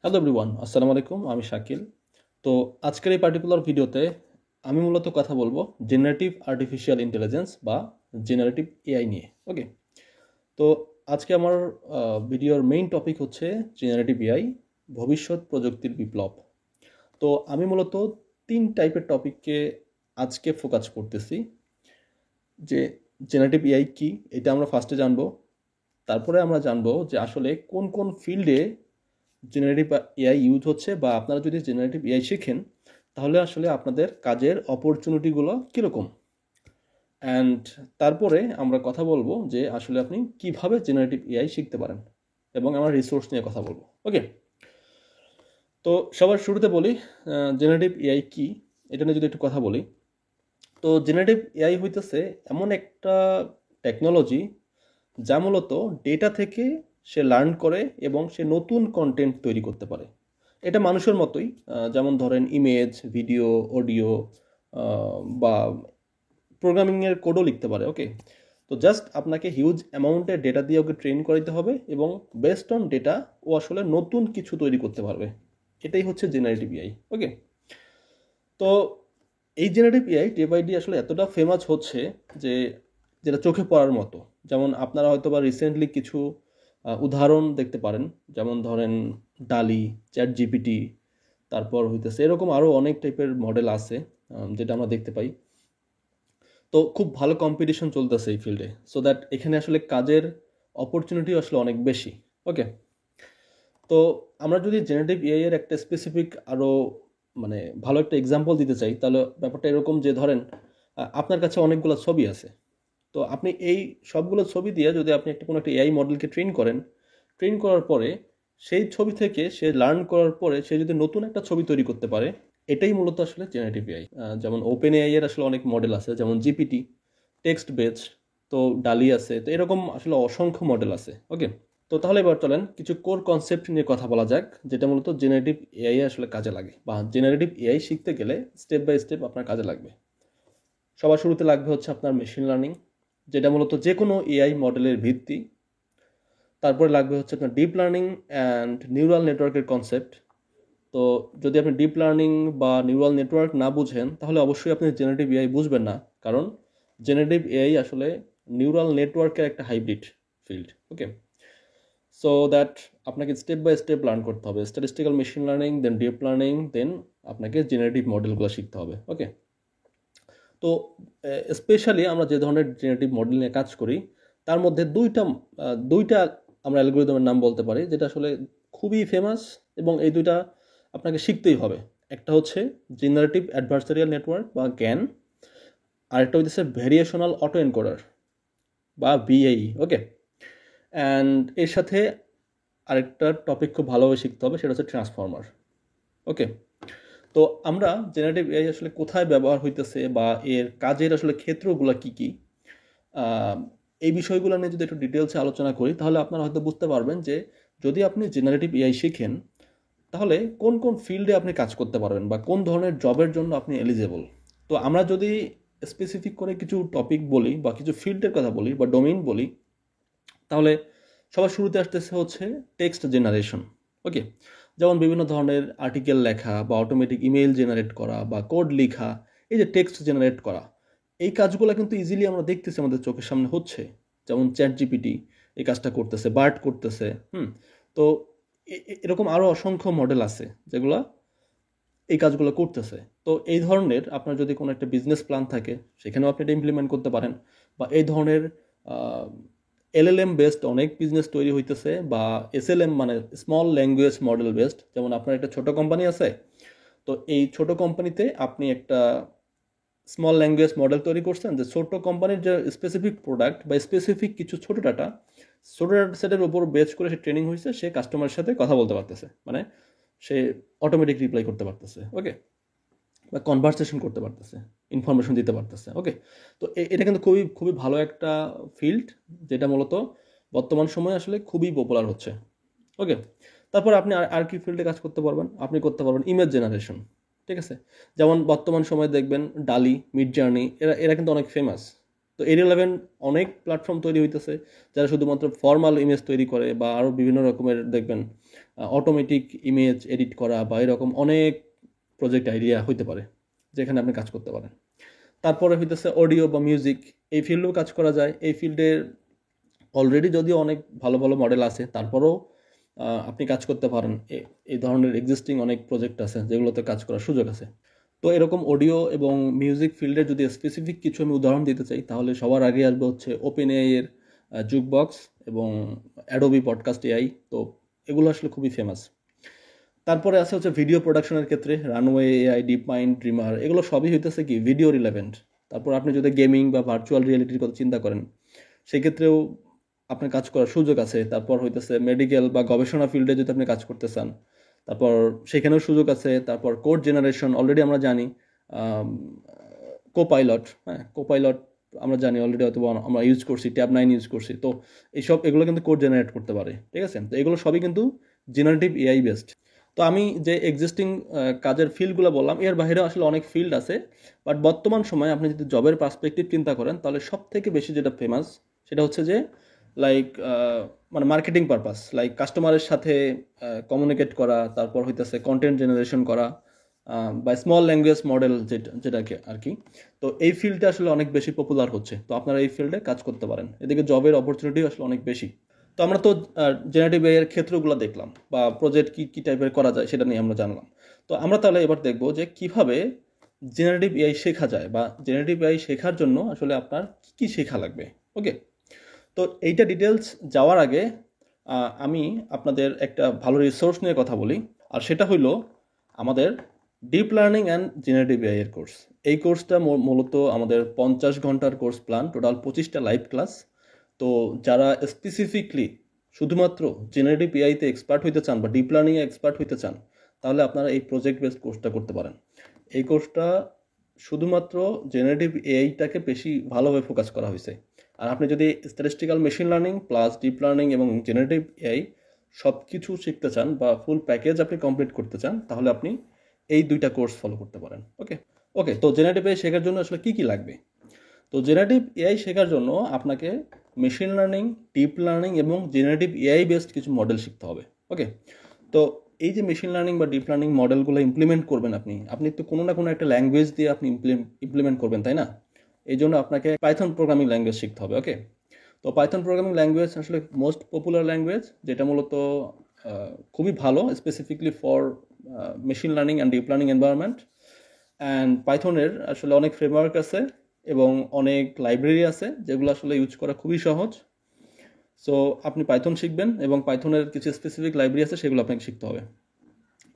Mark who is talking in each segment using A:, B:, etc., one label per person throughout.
A: Hello everyone, আসসালামু আলাইকুম। আমি শাকিল। তো আজকের এই পার্টিকুলার ভিডিওতে আমি মূলত কথা বলবো জেনারেটিভ আর্টিফিশিয়াল ইন্টেলিজেন্স বা জেনারেটিভ এআই নিয়ে। ওকে, তো আজকে আমার ভিডিওর মেইন টপিক হচ্ছে জেনারেটিভ এআই, ভবিষ্যৎ প্রযুক্তির বিপ্লব। তো আমি মূলত তিন টাইপের টপিককে আজকে ফোকাস করতেছি। যে জেনারেটিভ এআই কি, এটা আমরা ফার্স্টে জানবো। তারপরে আমরা জানবো যে আসলে কোন কোন ফিল্ডে জেনারেটিভ এআই ইউজ হচ্ছে, বা আপনারা যদি জেনারেটিভ এআই শেখেন তাহলে আসলে আপনাদের কাজের অপরচুনিটিগুলো কীরকম। অ্যান্ড তারপরে আমরা কথা বলবো যে আসলে আপনি কিভাবে জেনারেটিভ এআই শিখতে পারেন, এবং আমরা রিসোর্স নিয়ে কথা বলবো। ওকে, তো সবার শুরুতে বলি জেনারেটিভ এআই কি, এটা নিয়ে যদি একটু কথা বলি। তো জেনারেটিভ এআই হইতেছে এমন একটা টেকনোলজি যা মূলত ডেটা থেকে সে লার্ন করে এবং সে নতুন কন্টেন্ট তৈরি করতে পারে। এটা মানুষের মতোই, যেমন ধরেন ইমেজ, ভিডিও, অডিও বা প্রোগ্রামিংয়ের কোডও লিখতে পারে। ওকে, তো জাস্ট আপনাকে হিউজ অ্যামাউন্টের ডেটা দিয়ে ওকে ট্রেন করাইতে হবে, এবং বেসড অন ডেটা ও আসলে নতুন কিছু তৈরি করতে পারবে। এটাই হচ্ছে জেনারেটিভ এআই। ওকে, তো এই generative AI day by day আসলে এতটা ফেমাস হচ্ছে যে যেটা চোখে পড়ার মতো। যেমন আপনারা হয়তো বা রিসেন্টলি কিছু উদাহরণ দেখতে পারেন, যেমন ধরেন ডালি, চ্যাট জিপিটি, তারপর হইতেছে এরকম আরও অনেক টাইপের মডেল আছে যেটা আমরা দেখতে পাই। তো খুব ভালো কম্পিটিশন চলতেছে এই ফিল্ডে, সো দ্যাট এখানে আসলে কাজের অপরচুনিটি আসলে অনেক বেশি। ওকে, তো আমরা যদি জেনারেটিভ এআই এর একটা স্পেসিফিক আরও মানে ভালো একটা এক্সাম্পল দিতে চাই, তাহলে ব্যাপারটা এরকম যে ধরেন আপনার কাছে অনেকগুলো ছবি আছে। তো আপনি এই সবগুলো ছবি দিয়ে যদি আপনি কোনো একটা এআই মডেলকে ট্রেন করেন, ট্রেন করার পরে সেই ছবি থেকে সে লার্ন করার পরে সে যদি নতুন একটা ছবি তৈরি করতে পারে, এটাই মূলত আসলে জেনারেটিভ এআই। যেমন ওপেন এআই এর আসলে অনেক মডেল আছে, যেমন জিপিটি, টেক্সট বেস, তো ডালি আছে, তো এরকম আসলে অসংখ্য মডেল আছে। ওকে, তো তাহলে এবার চলেন কিছু কোর কনসেপ্ট নিয়ে কথা বলা যাক, যেটা মূলত জেনারেটিভ এআই আসলে কাজে লাগে, বা জেনারেটিভ এআই শিখতে গেলে স্টেপ বাই স্টেপ আপনার কাজে লাগবে। সবার শুরুতে লাগবে হচ্ছে আপনার মেশিন লার্নিং, যেটা মূলত যে কোনো এআই মডেলের ভিত্তি। তারপরে লাগবে হচ্ছে আপনার ডিপ লার্নিং অ্যান্ড নিউরাল নেটওয়ার্কের কনসেপ্ট। তো যদি আপনি ডিপ লার্নিং বা নিউরাল নেটওয়ার্ক না বুঝেন তাহলে অবশ্যই আপনি জেনারেটিভ এআই বুঝবেন না, কারণ জেনারেটিভ এআই আসলে নিউরাল নেটওয়ার্কের একটা hybrid field. Okay, so that আপনাকে স্টেপ বাই স্টেপ লার্ন করতে হবে, স্ট্যাটিস্টিক্যাল মেশিন লার্নিং, দেন ডিপ লার্নিং, দেন আপনাকে জেনারেটিভ মডেলগুলো শিখতে হবে। ওকে, তো স্পেশালি আমরা যে ধরনের জেনারেটিভ মডেল নিয়ে কাজ করি তার মধ্যে দুইটা আমরা অ্যালগরিদমের নাম বলতে পারি, যেটা আসলে খুবই ফেমাস, এবং এই দুইটা আপনাকে শিখতেই হবে। একটা হচ্ছে জেনারেটিভ অ্যাডভার্সারিয়াল নেটওয়ার্ক বা জ্ঞান, আরেকটা হচ্ছে ভেরিয়েশনাল অটো এনকোডার বা ভিএই। ওকে, অ্যান্ড এর সাথে আরেকটা টপিক খুব ভালোভাবে শিখতে হবে, সেটা হচ্ছে ট্রান্সফর্মার। ওকে, তো আমরা জেনারেটিভ এআই আসলে কোথায় ব্যবহার হইতেছে বা এর কাজের আসলে ক্ষেত্রগুলো কি কি, এই বিষয়গুলো নিয়ে যদি একটু ডিটেলসে আলোচনা করি তাহলে আপনারা হয়তো বুঝতে পারবেন যে যদি আপনি জেনারেটিভ এআই শিখেন তাহলে কোন কোন ফিল্ডে আপনি কাজ করতে পারবেন বা কোন ধরনের জবের জন্য আপনি এলিজেবল। তো আমরা যদি স্পেসিফিক করে কিছু টপিক বলি বা কিছু ফিল্ডের কথা বলি বা ডোমেইন বলি, তাহলে সবার শুরুতে আসতেছে হচ্ছে টেক্সট জেনারেশন। ওকে, যেমন বিভিন্ন ধরনের আর্টিকেল লেখা বা অটোমেটিক ইমেইল জেনারেট করা বা কোড লেখা, এই যে টেক্সট জেনারেট করা, এই কাজগুলো কিন্তু ইজিলি আমরা দেখতেছি আমাদের চোখের সামনে হচ্ছে। যেমন চ্যাট জিপিটি এই কাজটা করতেছে, বার্ড করতেছে। তো এরকম আরও অসংখ্য মডেল আছে যেগুলো এই কাজগুলো করতেছে। তো এই ধরনের আপনার যদি কোনো একটা বিজনেস প্ল্যান থাকে সেখানেও আপনি এটা ইমপ্লিমেন্ট করতে পারেন, বা এই ধরনের এলএলএম বেসড অনেক বিজনেস তৈরি হইতেছে, বা এসএলএম মানে স্মল ল্যাঙ্গুয়েজ মডেল বেসড। যেমন আপনার একটা ছোট কোম্পানি আছে, তো এই ছোট কোম্পানিতে আপনি একটা স্মল ল্যাঙ্গুয়েজ মডেল তৈরি করছেন, যে ছোট কোম্পানির যে স্পেসিফিক প্রোডাক্ট বা স্পেসিফিক কিছু ছোট ডাটা সেটের উপর বেস করে সে ট্রেনিং হয়েছে, সে কাস্টমারের সাথে কথা বলতে পারতেছে, মানে সে অটোমেটিক রিপ্লাই করতে পারতেছে। ওকে, বা কনভারসেশন করতে পারতেছে, ইনফরমেশন দিতে পারতেছে। ওকে, তো এটা কিন্তু খুবই খুবই ভালো একটা ফিল্ড, যেটা মূলত বর্তমান সময়ে আসলে খুবই পপুলার হচ্ছে। ওকে, তারপর আপনি আর কি ফিল্ডে কাজ করতে পারবেন, আপনি করতে পারবেন ইমেজ জেনারেশন। ঠিক আছে, যেমন বর্তমান সময়ে দেখবেন ডালি, মিড জার্নি, এরা এরা কিন্তু অনেক ফেমাস। তো এর11 অনেক প্ল্যাটফর্ম তৈরি হইতেছে যারা শুধুমাত্র ফর্মাল ইমেজ তৈরি করে, বা আরও বিভিন্ন রকমের দেখবেন অটোমেটিক ইমেজ এডিট করা বা এরকম অনেক প্রজেক্ট আইডিয়া হইতে পারে যেখানে আপনি কাজ করতে পারেন। তারপরে হইতেছে অডিও বা মিউজিক, এই ফিল্ডেও কাজ করা যায়। এই ফিল্ডের অলরেডি যদিও অনেক ভালো ভালো মডেল আছে, তারপরেও আপনি কাজ করতে পারেন। এই ধরনের এক্সিস্টিং অনেক প্রজেক্ট আছে যেগুলোতে কাজ করার সুযোগ আছে। তো এরকম অডিও এবং মিউজিক ফিল্ডে যদি স্পেসিফিক কিছু আমি উদাহরণ দিতে চাই, তাহলে সবার আগে আসবে হচ্ছে ওপেন এআই এর জুকবক্স এবং অ্যাডোবি পডকাস্ট এআই। তো এগুলো আসলে খুবই ফেমাস। তারপরে আছে হচ্ছে ভিডিও প্রোডাকশনের ক্ষেত্রে Runway AI, DeepMind, dreamer, এগুলো সবই হইতেছে কি ভিডিও রিলেভেন্ট। তারপর আপনি যদি গেমিং বা ভার্চুয়াল রিয়েলিটির কথা চিন্তা করেন, সেক্ষেত্রেও আপনার কাজ করার সুযোগ আছে। তারপর হইতেছে মেডিকেল বা গবেষণা ফিল্ডে যদি আপনি কাজ করতে চান, তারপর সেখানেও সুযোগ আছে। তারপর কোড জেনারেশন, অলরেডি আমরা জানি কোপাইলট, কোপাইলট আমরা জানি অলরেডি, হয়তো আমরা ইউজ করছি, ট্যাব 9 ইউজ করছি। তো এগুলো কিন্তু কোড জেনারেট করতে পারে, ঠিক আছে? তো এগুলো সবই কিন্তু জেনারেটিভ এআই বেসড। তো আমি যে এক্সিস্টিং কাজের ফিল্ডগুলো বললাম, এর বাইরেও আসলে অনেক ফিল্ড আছে। বাট বর্তমান সময়ে আপনি যদি জবের পার্সপেক্টিভ চিন্তা করেন, তাহলে সব থেকে বেশি যেটা ফেমাস সেটা হচ্ছে যে লাইক মানে মার্কেটিং পারপাস, লাইক কাস্টমারের সাথে কমিউনিকেট করা, তারপর হইতেছে কন্টেন্ট জেনারেশন করা বা স্মল ল্যাঙ্গুয়েজ মডেল যেটাকে আর কি। তো এই ফিল্ডটা আসলে অনেক বেশি পপুলার হচ্ছে। তো আপনারা এই ফিল্ডে কাজ করতে পারেন, এদিকে জবের অপরচুনিটি আসলে অনেক বেশি। তো আমরা তো জেনারেটিভ এআই এর ক্ষেত্রগুলো দেখলাম বা প্রজেক্ট কি টাইপের করা যায় সেটা নিয়ে আমরা জানলাম। তো আমরা তাহলে এবার দেখব যে কিভাবে জেনারেটিভ এআই শেখা যায় বা জেনারেটিভ এআই শেখার জন্য আসলে আপনার কি শেখা লাগবে। ওকে, তো এইটা ডিটেলস যাওয়ার আগে আমি আপনাদের একটা ভালো রিসোর্স নিয়ে কথা বলি, আর সেটা হইলো আমাদের deep learning and generative AI এর কোর্স। এই কোর্সটা মূলত আমাদের 50 ঘন্টার কোর্স প্ল্যান, টোটাল 25টা লাইভ ক্লাস। তো যারা স্পেসিফিকলি শুধুমাত্র জেনারেটিভ এআইতে এক্সপার্ট হইতে চান বা ডিপ লার্নিংয়ে এক্সপার্ট হইতে চান, তাহলে আপনারা এই প্রজেক্ট বেসড কোর্সটা করতে পারেন। এই কোর্সটা শুধুমাত্র জেনারেটিভ এআইটাকে বেশি ভালোভাবে ফোকাস করা হয়েছে। আর আপনি যদি statistical machine learning plus deep learning এবং জেনারেটিভ এআই সব কিছু শিখতে চান বা ফুল প্যাকেজ আপনি কমপ্লিট করতে চান, তাহলে আপনি এই দুইটা কোর্স ফলো করতে পারেন। ওকে, তো জেনারেটিভ এআই শেখার জন্য আসলে কি লাগবে? তো জেনারেটিভ এআই শেখার জন্য আপনাকে মেশিন লার্নিং, ডিপ লার্নিং এবং জেনারেটিভ এআই বেসড কিছু মডেল শিখতে হবে। ওকে, তো এই যে মেশিন লার্নিং বা ডিপ লার্নিং মডেলগুলো ইমপ্লিমেন্ট করবেন আপনি তো কোনো না কোনো একটা ল্যাঙ্গুয়েজ দিয়ে আপনি ইমপ্লিমেন্ট করবেন, তাই না? এই জন্য আপনাকে পাইথন প্রোগ্রামিং ল্যাঙ্গুয়েজ শিখতে হবে। ওকে, তো পাইথন প্রোগ্রামিং ল্যাঙ্গুয়েজ আসলে মোস্ট পপুলার ল্যাঙ্গুয়েজ, যেটা মূলত খুবই ভালো specifically for machine learning and deep learning environment. And পাইথনের আসলে অনেক ফ্রেমওয়ার্ক আছে এবং অনেক লাইব্রেরি আছে যেগুলো আসলে ইউজ করা খুবই সহজ। সো আপনি পাইথন শিখবেন এবং পাইথনের কিছু স্পেসিফিক লাইব্রেরি আছে সেগুলো আপনাকে শিখতে হবে।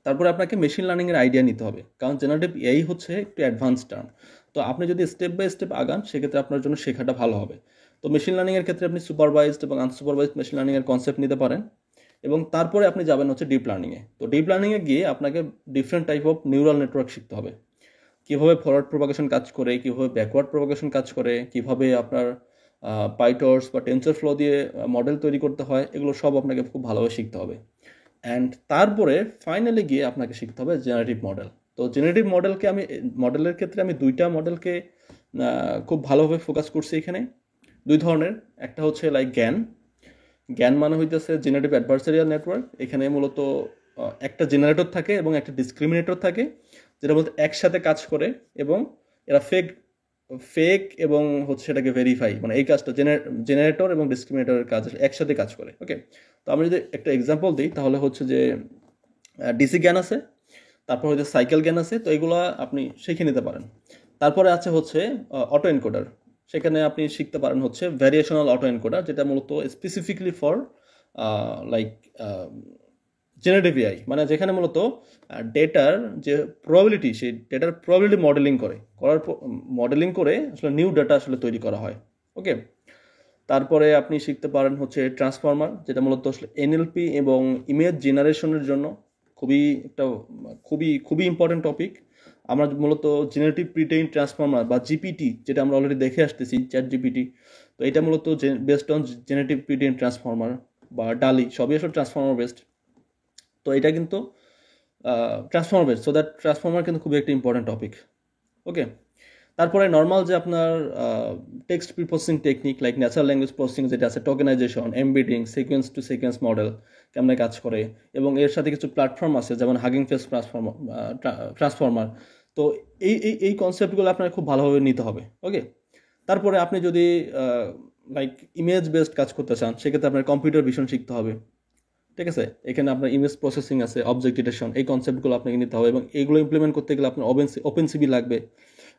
A: তারপরে আপনাকে মেশিন লার্নিংয়ের আইডিয়া নিতে হবে, কারণ জেনারেটিভ এআই হচ্ছে একটু অ্যাডভান্স টার্ম। তো আপনি যদি স্টেপ বাই স্টেপ আগান, সেক্ষেত্রে আপনার জন্য শেখাটা ভালো হবে। তো মেশিন লার্নিংয়ের ক্ষেত্রে আপনি সুপারভাইজড এবং আনসুপারভাইজড মেশিন লার্নিংয়ের কনসেপ্ট নিতে পারেন এবং তারপরে আপনি যাবেন হচ্ছে ডিপ লার্নিংয়ে। তো ডিপ লার্নিংয়ে গিয়ে আপনাকে different type of neural network শিখতে হবে, কীভাবে ফরওয়ার্ড প্রোপাগেশন কাজ করে, কীভাবে ব্যাকওয়ার্ড প্রোপাগেশন কাজ করে, কীভাবে আপনার পাইটর্স বা টেনসর ফ্লো দিয়ে মডেল তৈরি করতে হয়, এগুলো সব আপনাকে খুব ভালোভাবে শিখতে হবে। অ্যান্ড তারপরে ফাইনালি গিয়ে আপনাকে শিখতে হবে জেনারেটিভ মডেল। তো জেনারেটিভ মডেলের ক্ষেত্রে আমি দুইটা মডেলকে খুব ভালোভাবে ফোকাস করছি এখানে, দুই ধরনের। একটা হচ্ছে লাইক জ্ঞান মানে হইতেছে জেনারেটিভ অ্যাডভার্সারিয়াল নেটওয়ার্ক। এখানে মূলত একটা জেনারেটর থাকে এবং একটা ডিসক্রিমিনেটর থাকে, যেটা মূলত একসাথে কাজ করে এবং এরা ফেক এবং হচ্ছে সেটাকে ভেরিফাই, মানে এই কাজটা জেনারেটর এবং ডিসক্রিমিনেটরের কাজ একসাথে কাজ করে। ওকে, তো আমি যদি একটা এক্সাম্পল দিই, তাহলে হচ্ছে যে ডিসি জ্ঞান আছে, তারপর হচ্ছে সাইকেল জ্ঞান আছে। তো এগুলো আপনি শিখে নিতে পারেন। তারপরে আছে হচ্ছে অটো এনকোডার, সেখানে আপনি শিখতে পারেন হচ্ছে ভ্যারিয়েশনাল অটো এনকোডার, যেটা মূলত specifically for like generative AI, মানে যেখানে মূলত ডেটার যে প্রবাবিলিটি, সেই ডেটার প্রবাবিলিটি মডেলিং করে আসলে নিউ ডেটা আসলে তৈরি করা হয়। ওকে, তারপরে আপনি শিখতে পারেন হচ্ছে ট্রান্সফর্মার, যেটা মূলত আসলে এনএলপি এবং ইমেজ জেনারেশনের জন্য খুবই ইম্পর্টেন্ট টপিক। আমরা মূলত জেনারেটিভ প্রিটেইন ট্রান্সফর্মার বা জিপিটি, যেটা আমরা অলরেডি দেখে আসতেছি, চ্যাট জিপিটি, তো এটা মূলত বেসড অন জেনারেটিভ প্রিটেইন ট্রান্সফর্মার বা ডালি, সবই আসলে ট্রান্সফর্মার বেসড। তো এটা কিন্তু transformer based, so that transformer কিন্তু খুবই একটা ইম্পর্টেন্ট টপিক। ওকে, তারপরে নর্মাল যে আপনার text preprocessing technique like natural language processing যেটা আছে, tokenization, embedding, sequence to sequence model, কেমনে কাজ করে, এবং এর সাথে কিছু প্ল্যাটফর্ম আছে যেমন হাগিং ফেস ট্রান্সফর্মার। তো এই কনসেপ্টগুলো আপনার খুব ভালোভাবে নিতে হবে। ওকে, তারপরে আপনি যদি লাইক ইমেজ বেসড কাজ করতে চান, সেক্ষেত্রে আপনার কম্পিউটার ভিশন শিখতে হবে। ঠিক আছে, এখানে আপনার ইমেজ প্রসেসিং আছে, অবজেক্ট ডিটেকশন, এই কনসেপ্টগুলো আপনাকে নিতে হবে, এবং এইগুলো ইমপ্লিমেন্ট করতে গেলে আপনার ওপেন সিবি লাগবে,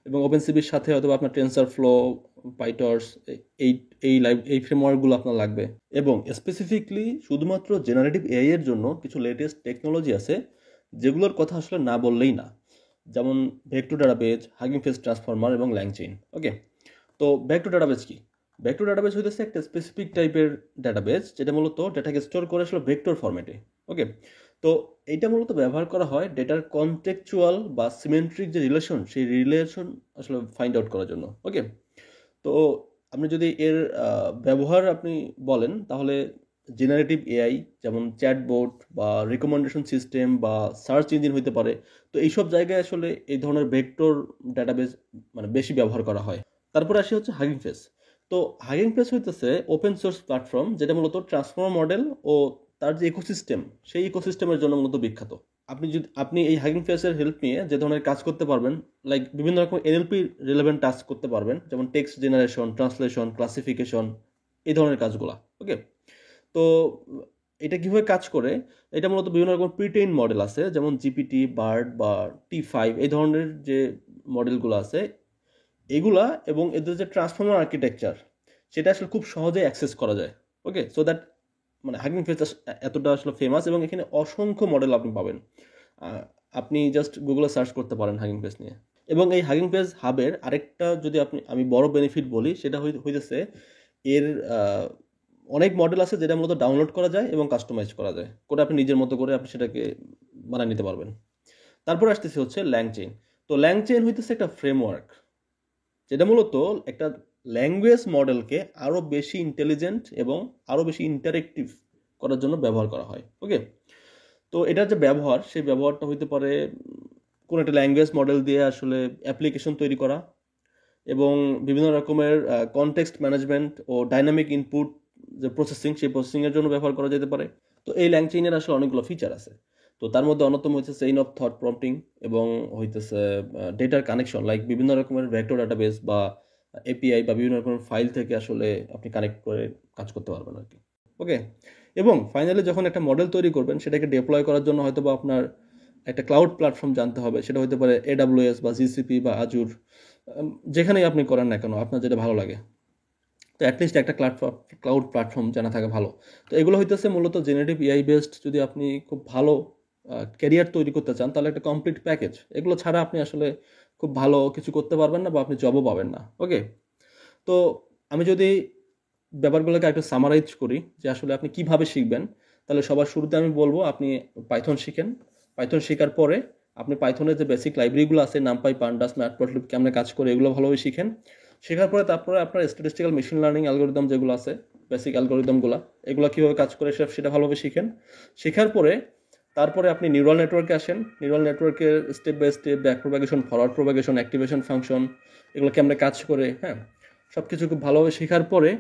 A: এবং ওপেন সিবির সাথে হয়তো আপনার টেন্সার ফ্লো, পাইটর্স, এই এই ফ্রেমওয়ার্কগুলো আপনার লাগবে। এবং স্পেসিফিকলি শুধুমাত্র জেনারেটিভ এআই এর জন্য কিছু লেটেস্ট টেকনোলজি আছে যেগুলোর কথা আসলে না বললেই না, যেমন vector database, hugging face transformer এবং ল্যাংচেইন। ওকে, তো ভেক্টর ডাটাবেজ কি? ভেক্টর ডাটাবেজ হইতেছে একটা স্পেসিফিক টাইপের ডাটাবেজ যেটা মূলত ডেটাকে স্টোর করে আসলে ভেক্টর ফরম্যাটে। ওকে, তো এইটা মূলত ব্যবহার করা হয় ডেটার কনটেক্সচুয়াল বা সিমেট্রিক যে রিলেশন, সেই রিলেশন আসলে ফাইন্ড আউট করার জন্য। ওকে, তো আপনি যদি এর ব্যবহার আপনি বলেন, তাহলে জেনারেটিভ এআই যেমন চ্যাটবোট বা রিকমেন্ডেশন সিস্টেম বা সার্চ ইঞ্জিন হইতে পারে, তো এইসব জায়গায় আসলে এই ধরনের ভেক্টর ডাটাবেজ মানে বেশি ব্যবহার করা হয়। তারপরে আসি হচ্ছে হাগিং ফেস। তো হাগিং ফেস হইতেছে ওপেন সোর্স প্ল্যাটফর্ম যেটা মূলত ট্রান্সফর্মার মডেল ও তার যে ইকোসিস্টেম, সেই ইকোসিস্টেমের জন্য মূলত বিখ্যাত। আপনি এই হাগিং ফেসের হেল্প নিয়ে যে ধরনের কাজ করতে পারবেন, লাইক বিভিন্ন রকম এনএলপি রিলেভেন্ট টাস্ক করতে পারবেন, যেমন টেক্সট জেনারেশন, ট্রান্সলেশন, ক্লাসিফিকেশন, এই ধরনের কাজগুলো। ওকে, তো এটা কিভাবে কাজ করে? এটা মূলত বিভিন্ন রকম প্রিটেইন মডেল আছে, যেমন জিপিটি, বার্ড বা T5, এই ধরনের যে মডেলগুলো আছে এগুলা, এবং এদের যে ট্রান্সফর্মার আর্কিটেকচার, সেটা আসলে খুব সহজে অ্যাক্সেস করা যায়। ওকে, সো দ্যাট মানে হাগিং ফেস এতটা আসলে ফেমাস, এবং এখানে অসংখ্য মডেল আপনি পাবেন। আপনি জাস্ট গুগলে সার্চ করতে পারেন হাগিং ফেস নিয়ে। এবং এই হাগিং ফেস হাবের আরেকটা যদি আমি বড় বেনিফিট বলি, সেটা হইতেছে এর অনেক মডেল আছে যেটা মূলত ডাউনলোড করা যায় এবং কাস্টমাইজ করা যায় করে, আপনি নিজের মতো করে আপনি সেটাকে বানিয়ে নিতে পারবেন। তারপর আসতেছে হচ্ছে ল্যাংচেইন। তো ল্যাংচেইন হইতেছে একটা ফ্রেমওয়ার্ক যেটা মূলত একটা ল্যাঙ্গুয়েজ মডেলকে আরও বেশি ইন্টেলিজেন্ট এবং আরও বেশি ইন্টারেক্টিভ করার জন্য ব্যবহার করা হয়। ওকে, তো এটার যে ব্যবহার, সেই ব্যবহারটা হইতে পারে কোনো একটা ল্যাঙ্গুয়েজ মডেল দিয়ে আসলে অ্যাপ্লিকেশন তৈরি করা, এবং বিভিন্ন রকমের কনটেক্সট ম্যানেজমেন্ট ও ডাইনামিক ইনপুট যে প্রসেসিং, সেই প্রসেসিংয়ের জন্য ব্যবহার করা যেতে পারে। তো এই ল্যাংচেইনের আসলে অনেকগুলো ফিচার আছে। তো তার মধ্যে অন্যতম হচ্ছে চেইন অফ থট প্রম্পটিং, এবং হইতেছে ডেটার কানেকশন, লাইক বিভিন্ন রকমের ভেক্টর ডাটাবেস বা এপিআই বা বিভিন্ন রকমের ফাইল থেকে আসলে আপনি কানেক্ট করে কাজ করতে পারবেন আর কি। ওকে, এবং ফাইনালি যখন একটা মডেল তৈরি করবেন, সেটাকে ডিপ্লয় করার জন্য হয়তো বা আপনার একটা ক্লাউড প্ল্যাটফর্ম জানতে হবে, সেটা হতে পারে AWS বা জিসিপি বা আজুর, যেখানেই আপনি করেন না কেন, আপনার যেটা ভালো লাগে। তো অ্যাটলিস্ট একটা ক্লাউড প্ল্যাটফর্ম জানা থাকা ভালো। তো এগুলো হইতেছে মূলত জেনারেটিভ এআই বেসড, যদি আপনি খুব ভালো ক্যারিয়ার তৈরি করতে চান, তাহলে একটা কমপ্লিট প্যাকেজ। এগুলো ছাড়া আপনি আসলে খুব ভালো কিছু করতে পারবেন না, বা আপনি জবও পাবেন না। ওকে, তো আমি যদি ব্যাপারগুলোকে একটু সামারাইজ করি যে আসলে আপনি কিভাবে শিখবেন, তাহলে সবার শুরুতে আমি বলবো আপনি পাইথন শিখেন। পাইথন শেখার পরে আপনি পাইথনের যে বেসিক লাইব্রেরিগুলো আছে, নামপাই, পান্ডাস, ম্যাটপ্লটলিব কেমনে কাজ করে, এগুলো ভালোভাবে শিখেন। শেখার পরে তারপরে আপনার স্ট্যাটিস্টিক্যাল মেশিন লার্নিং অ্যালগোরিদম যেগুলো আছে, বেসিক অ্যালগোরিদমগুলো, এগুলো কীভাবে কাজ করে সেটা ভালোভাবে শিখেন। শেখার পরে তারপরে আপনি নিউরাল নেটওয়ার্কে আসেন। নিউরাল নেটওয়ার্কের step by step backpropagation, forward propagation, activation function, এগুলো কেমনে কাজ করে, হ্যাঁ, সব কিছু খুব ভালোভাবে শেখার পরে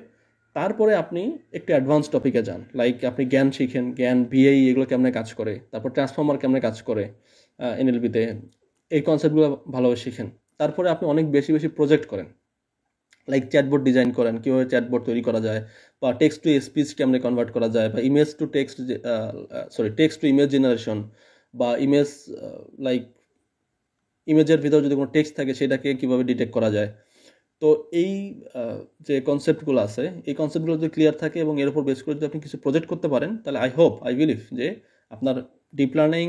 A: তারপরে আপনি একটু অ্যাডভান্স টপিকে যান, লাইক আপনি জ্ঞান শিখেন, জ্ঞান, ভিআই, এগুলো কেমনে কাজ করে, তারপর ট্রান্সফর্মার কেমনে কাজ করে এনএলপিতে, এই কনসেপ্টগুলো ভালোভাবে শিখেন। তারপরে আপনি অনেক বেশি বেশি প্রজেক্ট করেন, লাইক চ্যাটবোর্ড ডিজাইন করেন, কীভাবে চ্যাটবোর্ড তৈরি করা যায়, বা টেক্সট টু স্পিচ কেমনে কনভার্ট করা যায়, বা image to text, text to image generation, বা ইমেজ লাইক ইমেজের ভিতরে যদি কোনো টেক্সট থাকে সেটাকে কীভাবে ডিটেক্ট করা যায়। তো এই যে কনসেপ্টগুলো আছে, এই কনসেপ্টগুলো যদি ক্লিয়ার থাকে এবং এর উপর বেস করে যদি আপনি কিছু প্রজেক্ট করতে পারেন, তাহলে আই বিলিভ যে আপনার ডিপ লার্নিং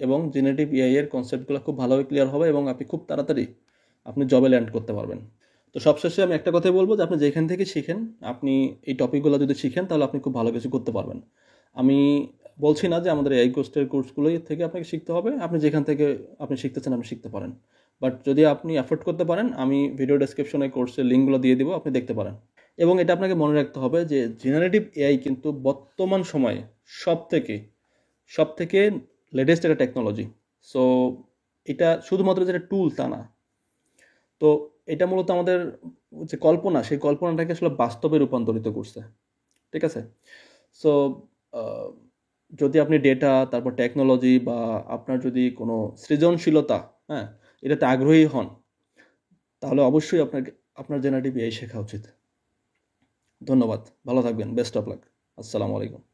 A: এবং জেনারেটিভ এআই এর কনসেপ্টগুলো খুব ভালোভাবে ক্লিয়ার হবে, এবং আপনি খুব তাড়াতাড়ি আপনি জবে ল্যান্ড করতে পারবেন। তো সবশেষে আমি একটা কথাই বলবো যে আপনি যেখান থেকে শিখেন, আপনি এই টপিকগুলো যদি শিখেন, তাহলে আপনি খুব ভালো কিছু করতে পারবেন। আমি বলছি না যে আমাদের এআই কোর্সগুলোই থেকে আপনাকে শিখতে হবে, আপনি যেখান থেকে আপনি শিখতেছেন আপনি শিখতে পারেন। বাট যদি আপনি অ্যাফোর্ড করতে পারেন, আমি ভিডিও ডেসক্রিপশনে কোর্সের লিঙ্কগুলো দিয়ে দিব, আপনি দেখতে পারেন। এবং এটা আপনাকে মনে রাখতে হবে যে জেনারেটিভ এআই কিন্তু বর্তমান সময়ে সব থেকে লেটেস্ট একটা টেকনোলজি। সো এটা শুধুমাত্র যেটা টুল তা না, তো এটা মূলত আমাদের যে কল্পনা, সেই কল্পনাটাকে আসলে বাস্তবে রূপান্তরিত করছে। ঠিক আছে, সো যদি আপনি ডেটা, তারপর টেকনোলজি বা আপনার যদি কোনো সৃজনশীলতা, হ্যাঁ, এটাতে আগ্রহী হন, তাহলে অবশ্যই আপনার জেনারেটিভ এআই শেখা উচিত। ধন্যবাদ, ভালো থাকবেন, বেস্ট অফ লাক, আসসালামু আলাইকুম।